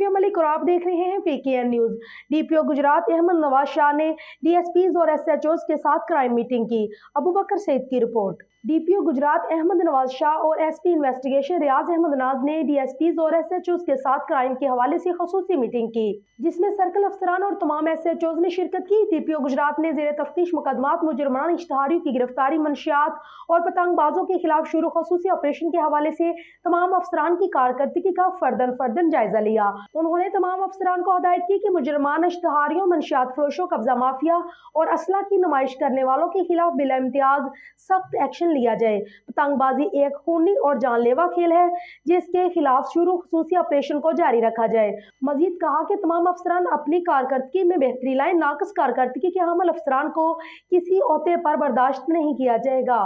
शफीम मलिक और आप देख रहे हैं पीकेएन न्यूज। डीपीओ गुजरात अहमद नवाज शाह ने डीएसपीज और एसएचओज के साथ क्राइम मीटिंग की। अबू बकर सईद की रिपोर्ट। डीपीओ गुजरात अहमद नवाज शाह और एसपी इन्वेस्टिगेशन रियाज अहमद नाज ने डीएसपीज और एसएचओज के साथ क्राइम के हवाले से खसूसी मीटिंग की, जिसमें सर्कल अफसरान और तमाम एसएचओज ने शिरकत की। डीपीओ गुजरात ने जेर तफ्तीश मुकदमात, मुजरमान इश्तहारियों की गिरफ्तारी, मंशियात और पतंगबाजों के खिलाफ शुरू खसूसी ऑपरेशन के हवाले से तमाम अफसरान की कारकर्दगी का फर्दन जायजा लिया। उन्होंने तमाम अफसरान को हदायत की कि मुजरमान इश्तहारियों, मंशियात फरोशों, कब्जा माफिया और असला की नुमाइश करने वालों के खिलाफ बिला इम्तियाज सख्त एक्शन लिया जाए। पतंगबाजी एक खूनी और जानलेवा खेल है, जिसके खिलाफ शुरू खसूसी ऑपरेशन को जारी रखा जाए। मजीद कहा कि तमाम अफसरान अपनी कारकर्दगी में बेहतरी लाएं। नाकस कारकर्दगी के हमल अफसरान को किसी ओहदे पर बर्दाश्त नहीं किया जाएगा।